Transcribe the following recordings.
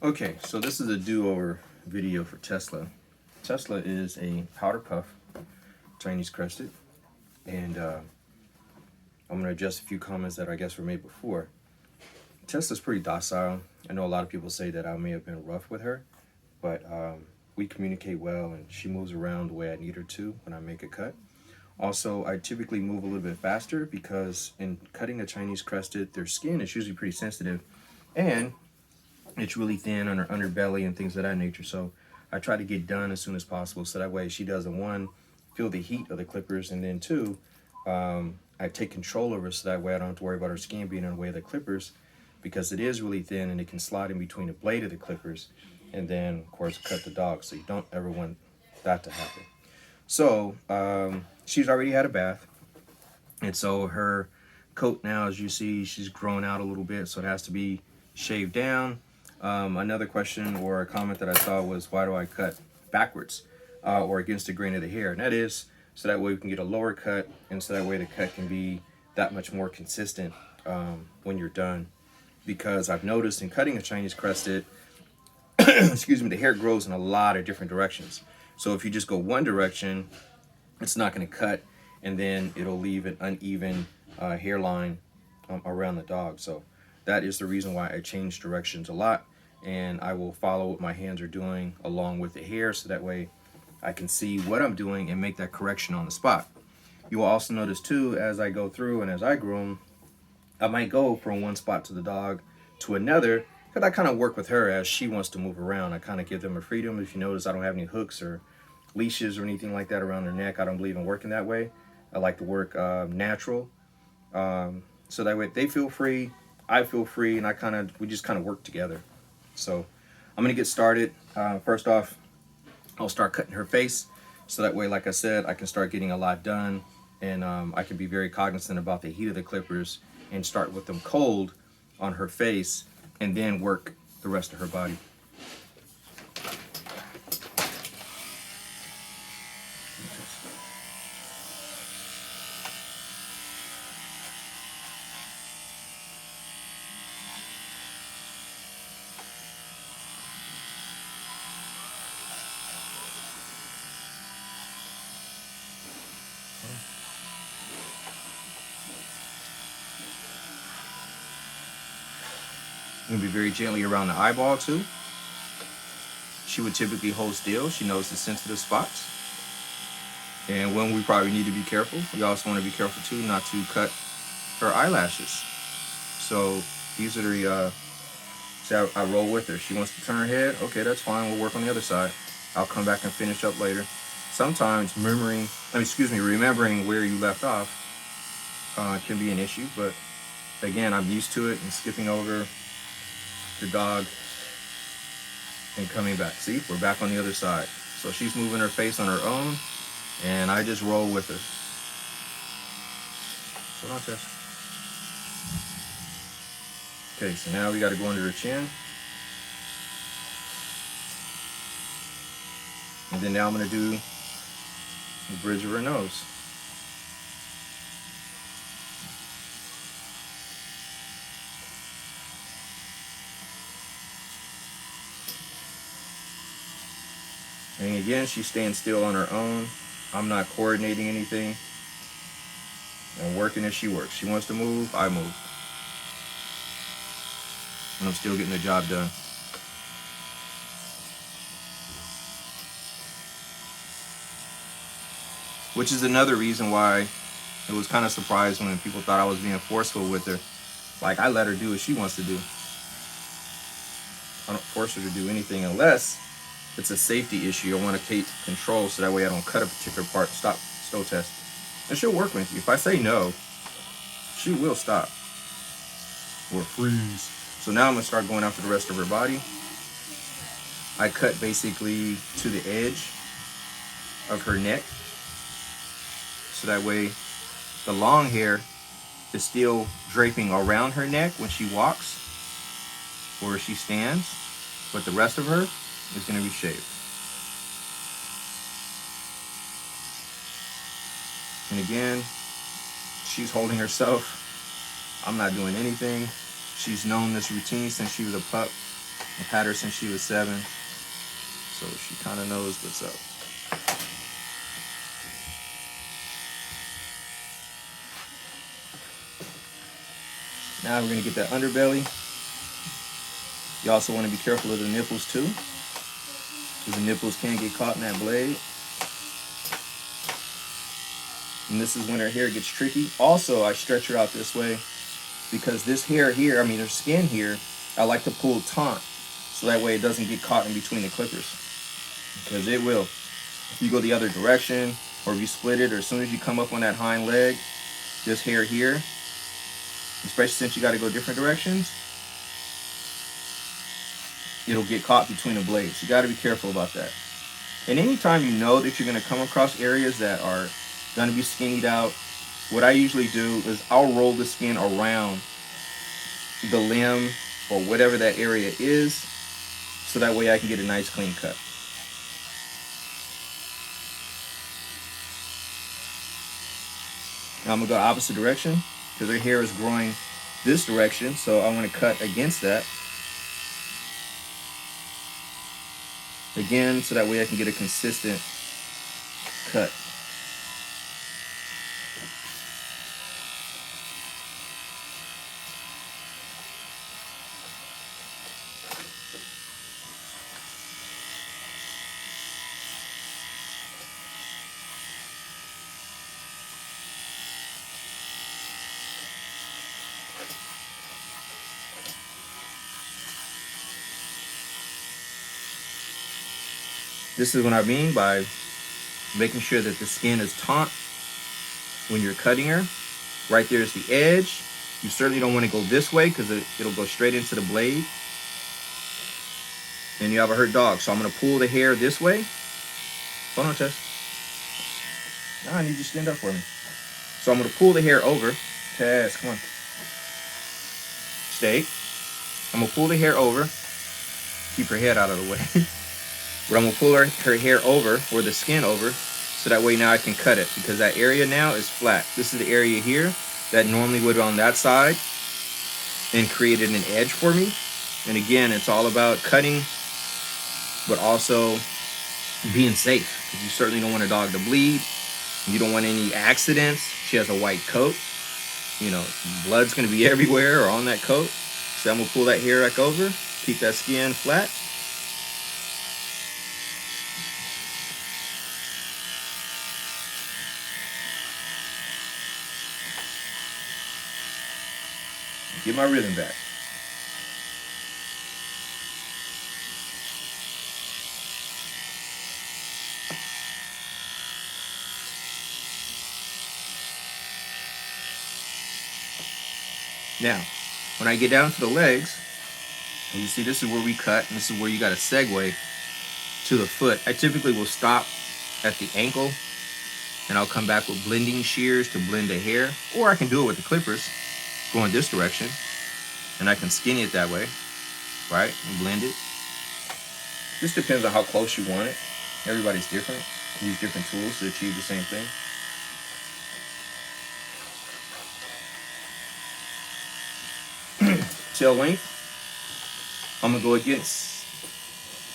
Okay, so this is a do-over video for Tesla. Tesla is a powder puff Chinese crested, and I'm going to address a few comments that I guess were made before. Tesla's pretty docile. I know a lot of people say that I may have been rough with her, but we communicate well, and she moves around the way I need her to when I make a cut. Also, I typically move a little bit faster because in cutting a Chinese crested, their skin is usually pretty sensitive, and it's really thin on her underbelly and things of that nature. So I try to get done as soon as possible, so that way she doesn't, one, feel the heat of the clippers, and then two, I take control over her, so that way I don't have to worry about her skin being in the way of the clippers, because it is really thin and it can slide in between the blade of the clippers and then of course cut the dog. So you don't ever want that to happen. So she's already had a bath, and so her coat now, as you see, she's grown out a little bit, so it has to be shaved down. Another question or a comment that I saw was, why do I cut backwards or against the grain of the hair? And that is so that way we can get a lower cut, and so that way the cut can be that much more consistent when you're done. Because I've noticed in cutting a Chinese crested, excuse me, the hair grows in a lot of different directions. So if you just go one direction, it's not going to cut, and then it'll leave an uneven hairline around the dog. So that is the reason why I change directions a lot, and I will follow what my hands are doing along with the hair, so that way I can see what I'm doing and make that correction on the spot. You will also notice too, as I go through and as I groom, I might go from one spot to the dog to another, because I kind of work with her as she wants to move around. I kind of give them a freedom. If you notice, I don't have any hooks or leashes or anything like that around their neck. I don't believe in working that way. I like to work natural, so that way they feel free, I feel free, and we just kind of work together. So I'm gonna get started. First off, I'll start cutting her face, so that way, like I said, I can start getting a lot done, and I can be very cognizant about the heat of the clippers and start with them cold on her face, and then work the rest of her body. I'm gonna be very gently around the eyeball too. She would typically hold still. She knows the sensitive spots. And when we probably need to be careful, we also want to be careful too not to cut her eyelashes. So these are the, see, I roll with her. She wants to turn her head. Okay, that's fine. We'll work on the other side. I'll come back and finish up later. Sometimes remembering where you left off can be an issue, but again, I'm used to it and skipping over the dog and coming back. See, we're back on the other side. So she's moving her face on her own, and I just roll with her. So not this. Okay, so now we got to go under her chin. And then now I'm going to do the bridge of her nose. And again, she's staying still on her own. I'm not coordinating anything. I'm working as she works. She wants to move, I move. And I'm still getting the job done. Which is another reason why it was kind of surprised when people thought I was being forceful with her. Like, I let her do what she wants to do. I don't force her to do anything unless it's a safety issue. I want to take control, so that way I don't cut a particular part. Stop, stow test. And she'll work with you. If I say no, she will stop or freeze. So now I'm going to start going after the rest of her body. I cut basically to the edge of her neck, so that way the long hair is still draping around her neck when she walks or she stands, but the rest of her is going to be shaved. And again, she's holding herself. I'm not doing anything. She's known this routine since she was a pup. I've had her since she was 7, so she kind of knows what's up. Now we're going to get that underbelly. You also want to be careful of the nipples too, because the nipples can get caught in that blade. And this is when her hair gets tricky. Also, I stretch her out this way because this hair here, her skin here, I like to pull taut, so that way it doesn't get caught in between the clippers. Because it will. If you go the other direction, or if you split it, or as soon as you come up on that hind leg, this hair here, especially since you got to go different directions, it'll get caught between the blades. You got to be careful about that. And anytime you know that you're going to come across areas that are going to be skinnied out, what I usually do is I'll roll the skin around the limb or whatever that area is, so that way I can get a nice clean cut. Now I'm going to go opposite direction because her hair is growing this direction, so I want to cut against that. Again, so that way I can get a consistent cut. This is what I mean by making sure that the skin is taut when you're cutting her. Right there is the edge. You certainly don't want to go this way because it'll go straight into the blade. And you have a hurt dog. So I'm going to pull the hair this way. Hold on, Tess. Now I need you to stand up for me. So I'm going to pull the hair over. Tess, come on. Stay. I'm going to pull the hair over. Keep her head out of the way. But I'm going to pull her hair over, or the skin over, so that way now I can cut it, because that area now is flat. This is the area here that normally would be on that side and created an edge for me. And again, it's all about cutting, but also being safe, because you certainly don't want a dog to bleed. You don't want any accidents. She has a white coat. You know, blood's going to be everywhere or on that coat. So I'm going to pull that hair back over, keep that skin flat. Get my rhythm back. Now, when I get down to the legs, and you see this is where we cut, and this is where you got to segue to the foot. I typically will stop at the ankle, and I'll come back with blending shears to blend the hair, or I can do it with the clippers, going this direction, and I can skinny it that way, right, and blend it. This depends on how close you want it. Everybody's different. Use different tools to achieve the same thing. Tail length, I'm gonna go against,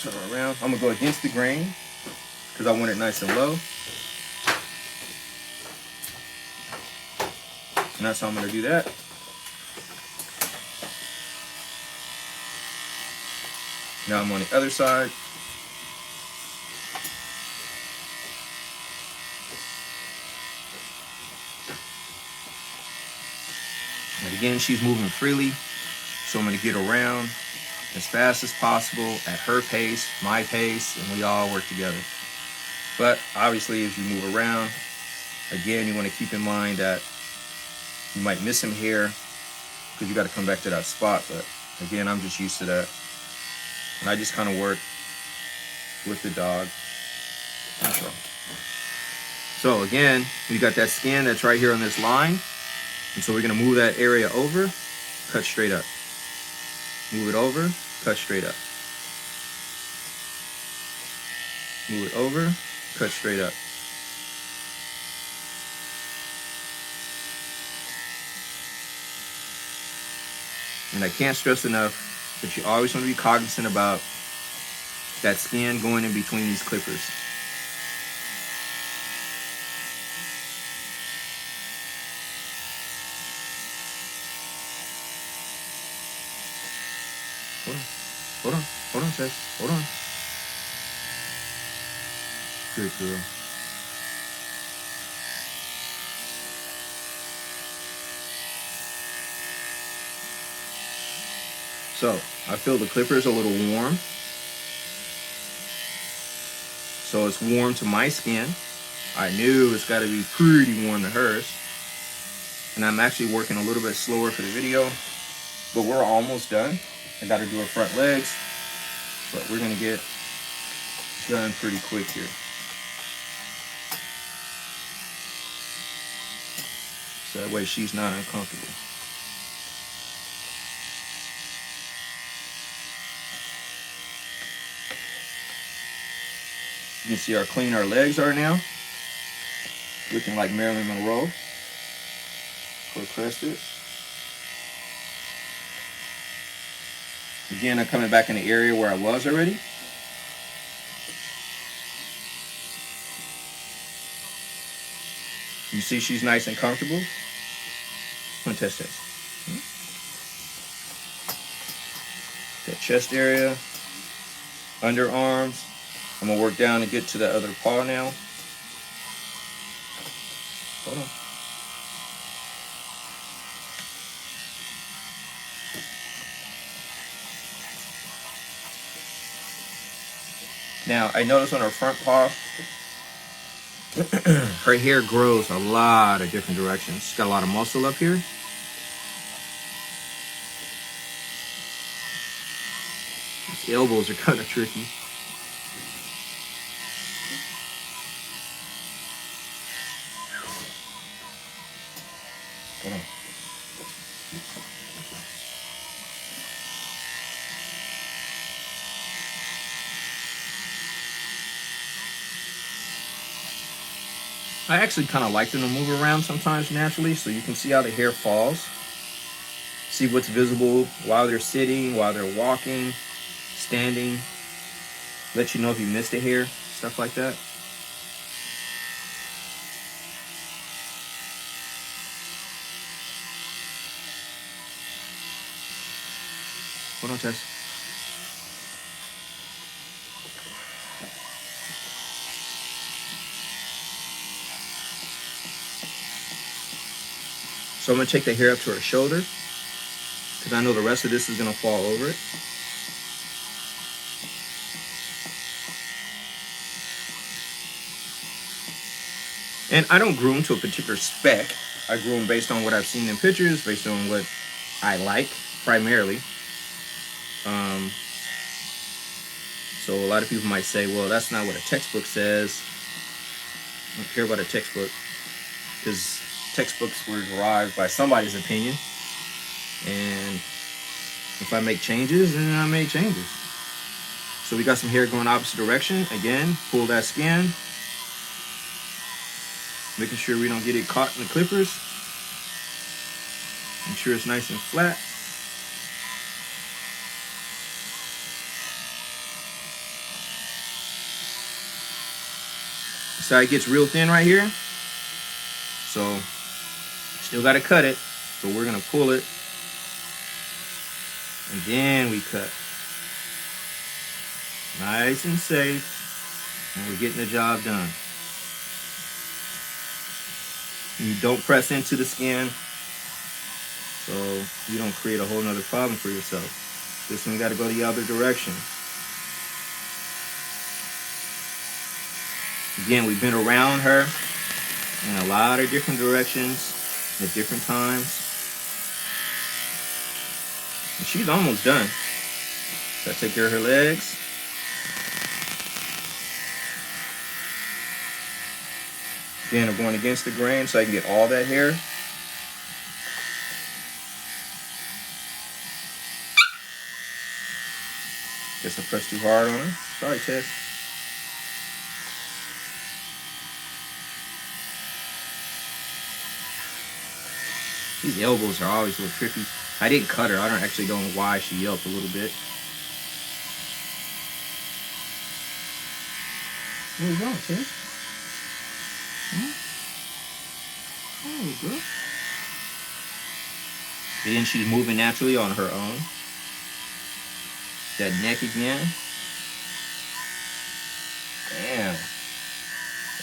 turn it around, I'm gonna go against the grain because I want it nice and low. And that's how I'm gonna do that. Now I'm on the other side. And again, she's moving freely, so I'm going to get around as fast as possible at her pace, my pace, and we all work together. But obviously, as you move around, again, you want to keep in mind that you might miss some hair because you got to come back to that spot. But again, I'm just used to that. And I just kind of work with the dog. So again, we got that skin that's right here on this line. And so we're going to move that area over, cut straight up. Move it over, cut straight up. Move it over, cut straight up. And I can't stress enough, But you always want to be cognizant about that skin going in between these clippers. Hold on, Tess. Hold on. Good girl. So, I feel the clipper is a little warm. So it's warm to my skin. I knew it's got to be pretty warm to hers. And I'm actually working a little bit slower for the video, but we're almost done. I got to do her front legs, but we're going to get done pretty quick here. So that way she's not uncomfortable. You can see how clean our legs are now. Looking like Marilyn Monroe for crested. Again, I'm coming back in the area where I was already. You see she's nice and comfortable. I'm gonna test this. That chest area, underarms. I'm gonna work down and get to the other paw now. Hold on. Now, I notice on her front paw, her hair grows a lot of different directions. She's got a lot of muscle up here. These elbows are kind of tricky. Hold on. I actually kind of like them to move around sometimes naturally, so you can see how the hair falls. See what's visible while they're sitting, while they're walking, standing. Let you know if you missed a hair, stuff like that. Hold on, Tess. So I'm going to take the hair up to her shoulder, because I know the rest of this is going to fall over it. And I don't groom to a particular spec. I groom based on what I've seen in pictures, based on what I like, primarily. So a lot of people might say, well, that's not what a textbook says. I don't care about a textbook, because textbooks were derived by somebody's opinion. And if I make changes, then I make changes. So we got some hair going opposite direction. Again, pull that skin. Making sure we don't get it caught in the clippers. Make sure it's nice and flat. So it gets real thin right here. So still got to cut it. So we're going to pull it. And then we cut. Nice and safe. And we're getting the job done. You don't press into the skin, so you don't create a whole nother problem for yourself. This one got to go the other direction. Again, we've been around her in a lot of different directions at different times. And she's almost done. So I take care of her legs. Again, I'm going against the grain so I can get all that hair. Guess I pressed too hard on her. Sorry, Tess. These elbows are always a little tricky. I didn't cut her. I don't actually know why she yelped a little bit. What was wrong, sis? Oh, girl. And then she's moving naturally on her own. That neck again. Damn.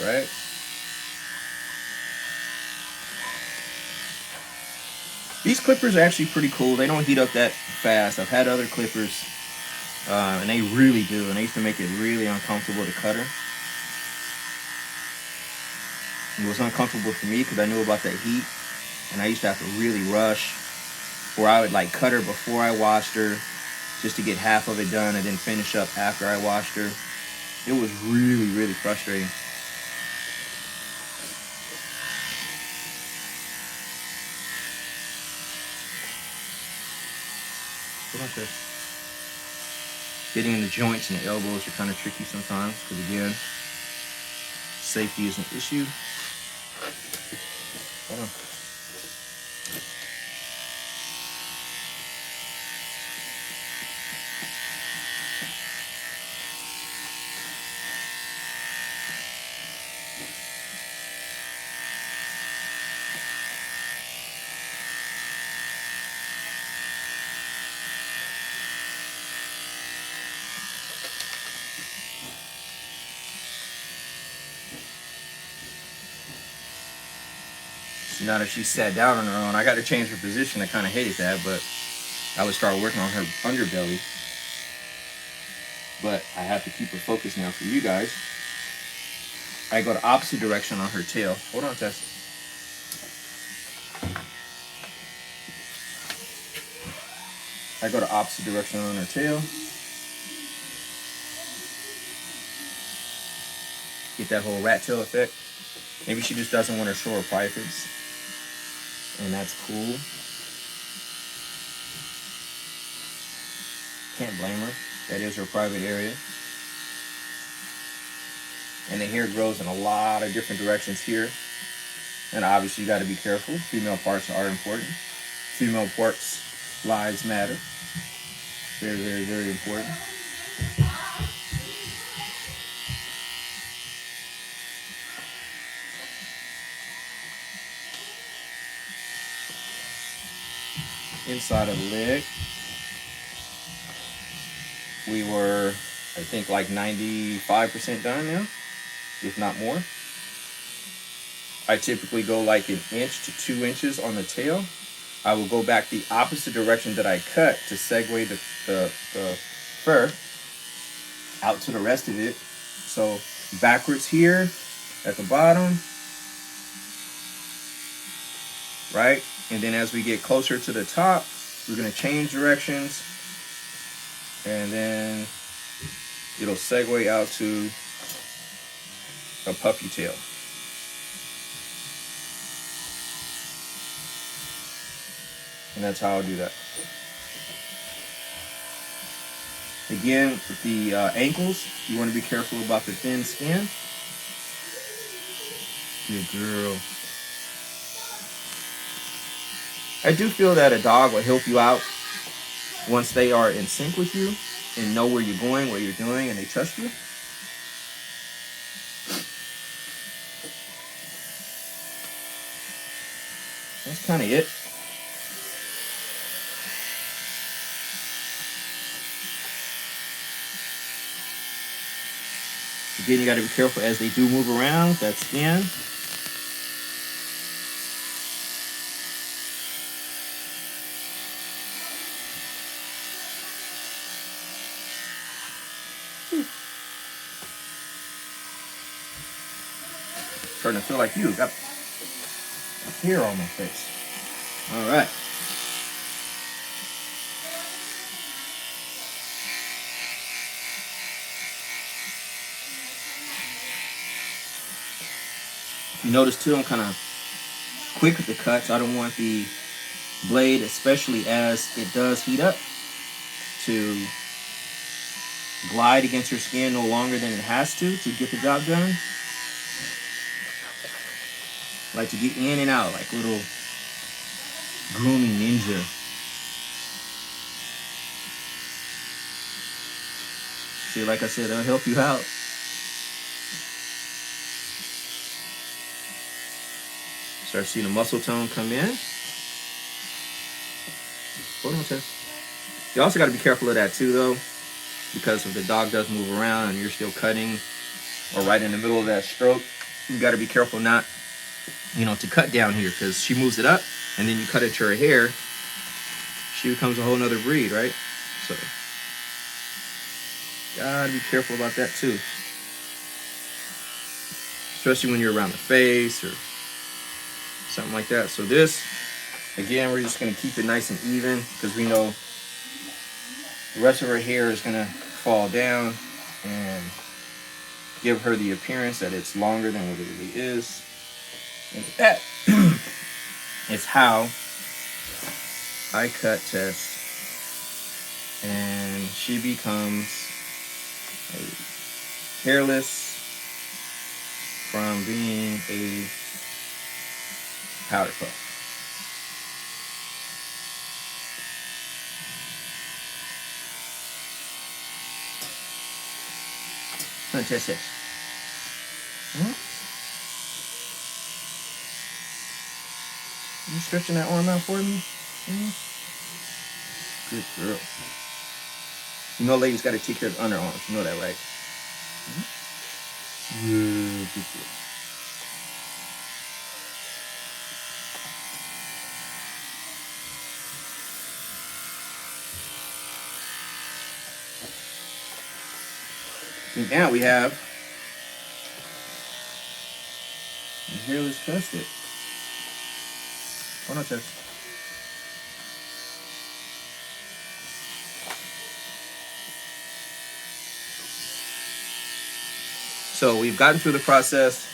Right? These clippers are actually pretty cool. They don't heat up that fast. I've had other clippers, and they really do. And they used to make it really uncomfortable to cut her. It was uncomfortable for me because I knew about that heat. And I used to have to really rush. Or I would like cut her before I washed her, just to get half of it done and then finish up after I washed her. It was really, really frustrating. Getting in the joints and the elbows are kind of tricky sometimes because, again, safety is an issue. Hold on. Now that she sat down on her own, I got to change her position. I kind of hated that, but I would start working on her underbelly. But I have to keep her focused now for you guys. I go the opposite direction on her tail. Hold on, Tess. I go the opposite direction on her tail. Get that whole rat tail effect. Maybe she just doesn't want to show her privates. And that's cool. Can't blame her. That is her private area. And the hair grows in a lot of different directions here. And obviously you got to be careful. Female parts are important. Female parts lives matter. Very, very, very important. Inside of the leg, we were, I think, like 95% done now, if not more. I typically go like 1 inch to 2 inches on the tail. I will go back the opposite direction that I cut to segue the fur out to the rest of it. So backwards here at the bottom, right? And then as we get closer to the top, we're gonna change directions, and then it'll segue out to a puffy tail. And that's how I'll do that. Again, with the ankles, you want to be careful about the thin skin. Good girl. I do feel that a dog will help you out once they are in sync with you and know where you're going, what you're doing, and they trust you. That's kind of it. Again, you got to be careful as they do move around, that skin. Starting to feel like you got hair on my face. All right. You notice too, I'm kind of quick with the cuts. I don't want the blade, especially as it does heat up, to glide against your skin no longer than it has to get the job done. I like to get in and out like little grooming ninja. See, like I said, it'll help you out. Start seeing the muscle tone come in. Hold on, Tess. You also got to be careful of that too, though, because if the dog does move around and you're still cutting, or right in the middle of that stroke, you got to be careful not, to cut down here, because she moves it up, and then you cut into her hair, she becomes a whole nother breed, right? So, gotta be careful about that too. Especially when you're around the face or something like that. So this, again, we're just gonna keep it nice and even, because we know the rest of her hair is gonna fall down and give her the appearance that it's longer than what it really is. And that is how I cut Tess, and she becomes a hairless from being a powder puff. Come on, Tess. You stretching that arm out for me? Good girl. You know, ladies got to take care of the underarms. You know that, right? Good girl. And now we have the hairless crusted. Hold on, Tess. So we've gotten through the process.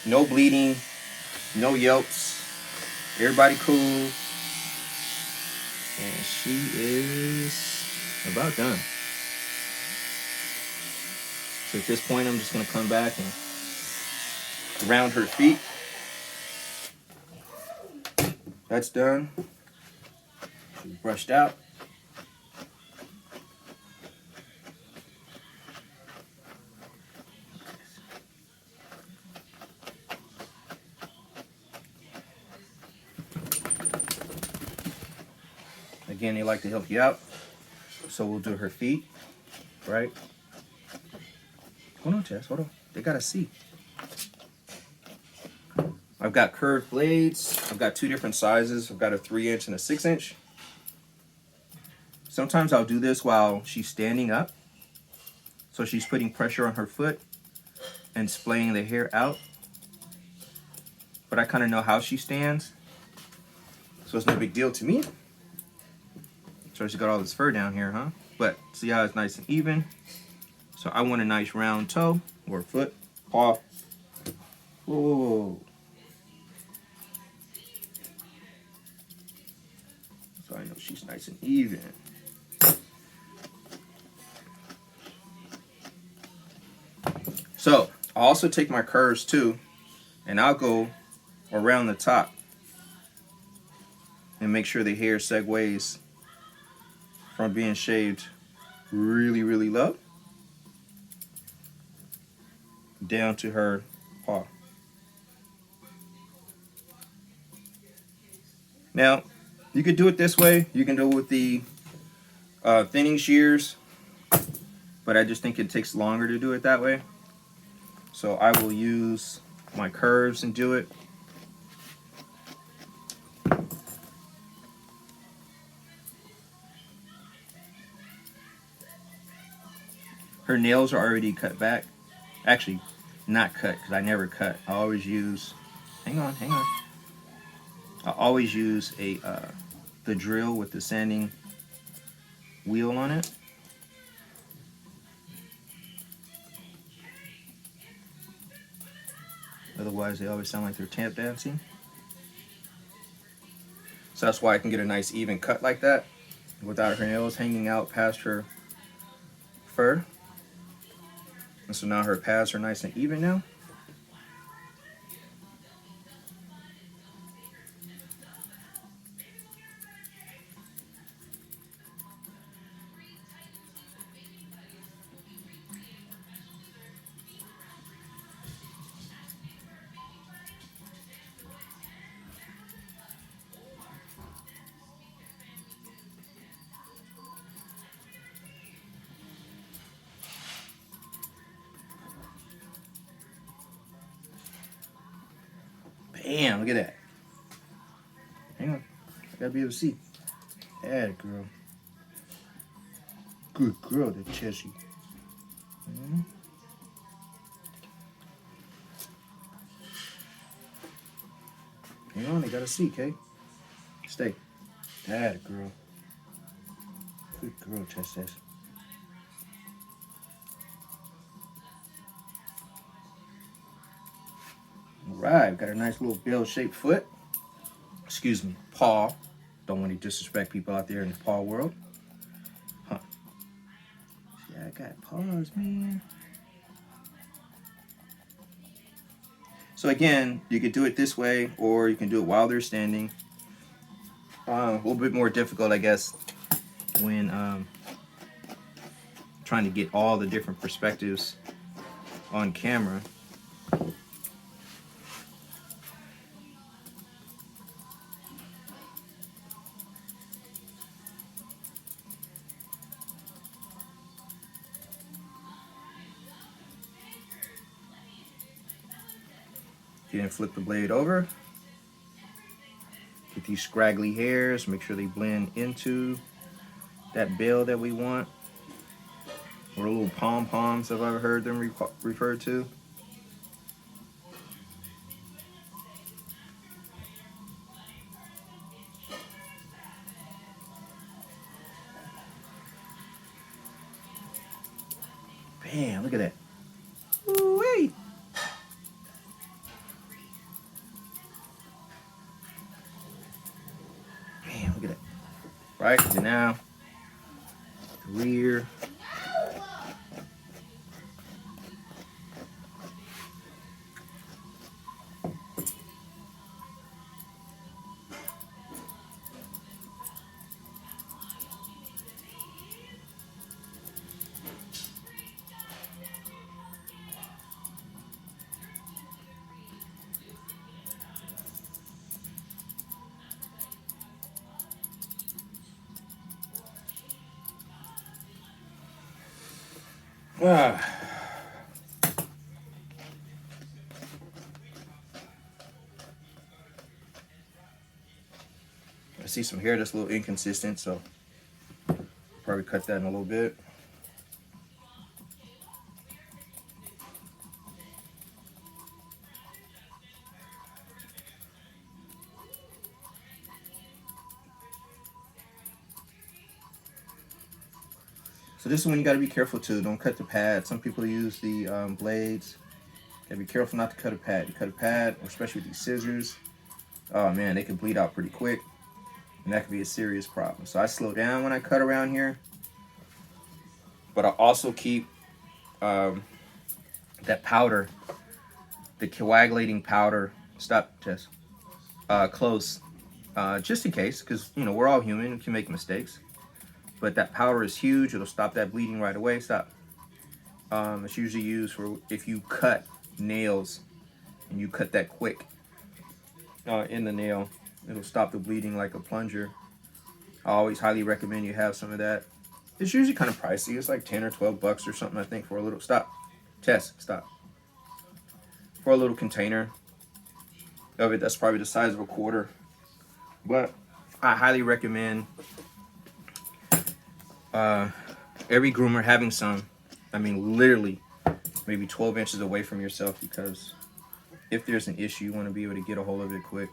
No bleeding, no yelps. Everybody cool. And she is about done. So at this point, I'm just going to come back and round her feet. That's done. She's brushed out. Again, they like to help you out. So we'll do her feet, right? Hold on, Tess, hold on. They gotta see. I've got curved blades. I've got two different sizes. I've got a 3-inch and a 6-inch. Sometimes I'll do this while she's standing up. So she's putting pressure on her foot and splaying the hair out. But I kind of know how she stands, so it's no big deal to me. So she's got all this fur down here, huh? But see how it's nice and even? So I want a nice round toe or foot, paw. Whoa, whoa, whoa. So I know she's nice and even. So I'll also take my curves too, and I'll go around the top and make sure the hair segues from being shaved really, really low down to her paw. Now, you could do it this way. You can do it with the thinning shears, but I just think it takes longer to do it that way. So I will use my curves and do it. Her nails are already cut back. Actually, not cut, because I never cut. I always use, hang on. I always use the drill with the sanding wheel on it. Otherwise, they always sound like they're tap dancing. So that's why I can get a nice even cut like that without her nails hanging out past her fur. And so now her pads are nice and even now. Damn, look at that. Hang on. I gotta be able to see. Yeah, girl. Good girl, that Chessie. Hang on, they gotta see, Kay. Stay. That girl. Good girl, Tess. Alright, got a nice little bell-shaped foot. Excuse me, paw. Don't want to disrespect people out there in the paw world. Huh. Yeah, I got paws, man. So again, you could do it this way, or you can do it while they're standing. A little bit more difficult, I guess, when trying to get all the different perspectives on camera. Again, flip the blade over. Get these scraggly hairs, make sure they blend into that bell that we want. Or little pom-poms, if I've ever heard them referred to. Bam, look at that. Woo-wee. Bam, look at that. Right, and now, the rear. I see some hair that's a little inconsistent, so probably cut that in a little bit. So this is when you got to be careful too. Don't cut the pad. Some people use the blades. Gotta be careful not to cut a pad. You cut a pad, especially with these scissors. Oh man, they can bleed out pretty quick, and that could be a serious problem. So I slow down when I cut around here, but I also keep that powder, the coagulating powder. Stop, Tess. Close, just in case, because you know we're all human. We can make mistakes. But that powder is huge. It'll stop that bleeding right away. Stop. It's usually used for if you cut nails and you cut that quick in the nail. It'll stop the bleeding like a plunger. I always highly recommend you have some of that. It's usually kind of pricey. It's like 10 or 12 bucks or something, I think, for a little. Stop. Tess, stop. For a little container of it, that's probably the size of a quarter. But I highly recommend every groomer having some. I mean, literally maybe 12 inches away from yourself, because if there's an issue, you want to be able to get a hold of it quick.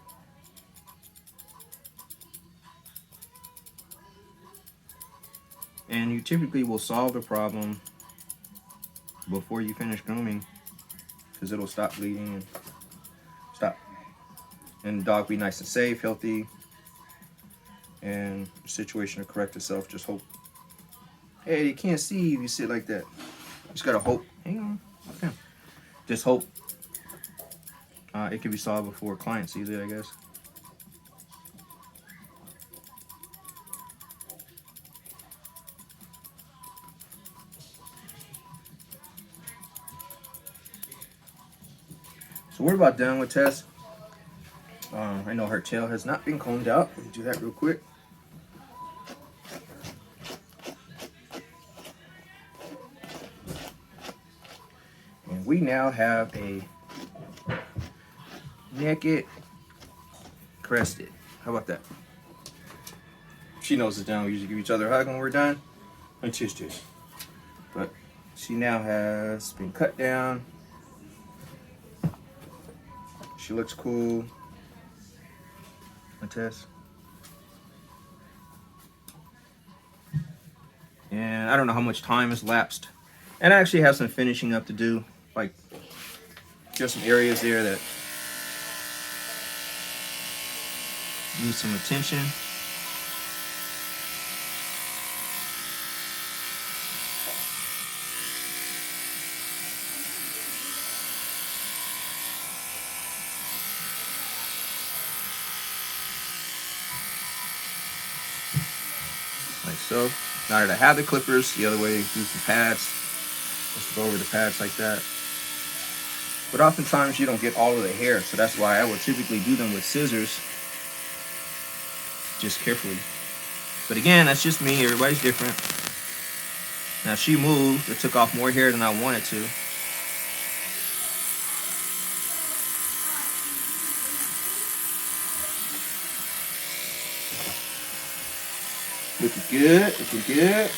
And you typically will solve the problem before you finish grooming, because it'll stop bleeding and stop. And the dog be nice and safe, healthy, and the situation will correct itself. Just hope. Hey, you can't see if you sit like that. Just gotta hope. Hang on. Okay. Just hope it can be solved before a client sees it, I guess. So we're about done with Tess. I know her tail has not been combed out. Let me do that real quick. And we now have a naked crested. How about that? She knows it's down. We usually give each other a hug when we're done. And cheers, cheers. But she now has been cut down. She looks cool. A test. And I don't know how much time has lapsed. And I actually have some finishing up to do. Like, there's some areas there that need some attention. Like so. Now that I have the clippers, the other way, do some pads. Just go over the pads like that. But oftentimes you don't get all of the hair, so that's why I would typically do them with scissors, just carefully. But again, that's just me. Everybody's different. Now she moved. It took off more hair than I wanted to. Looking good, looking good.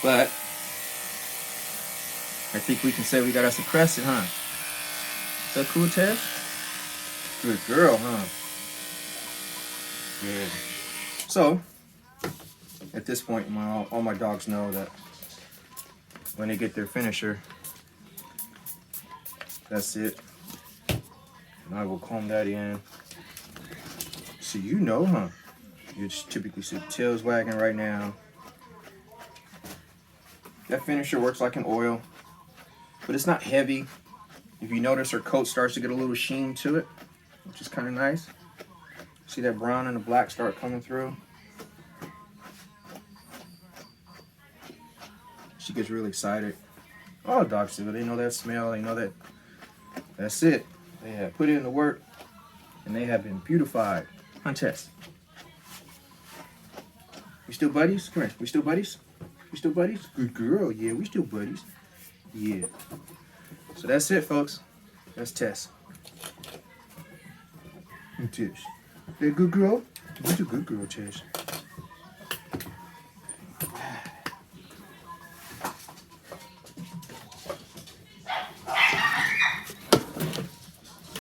But I think we can say we got us a crested, huh? Is that cool, Tess? Good girl, huh? Good. So, at this point, all my dogs know that when they get their finisher, that's it. And I will comb that in. So you know, huh? You just typically see tails wagging right now. That finisher works like an oil, but it's not heavy. If you notice, her coat starts to get a little sheen to it, which is kind of nice. See that brown and the black start coming through? She gets really excited. All dogs do. They know that smell. They know that. That's it. They have put in the work, and they have been beautified. Huh, Tess? We still buddies? Come here. We still buddies? We still buddies? Good girl. Yeah, we still buddies. Yeah. So that's it, folks. That's Tess. And Tish. That good girl? You're a good girl, Tess.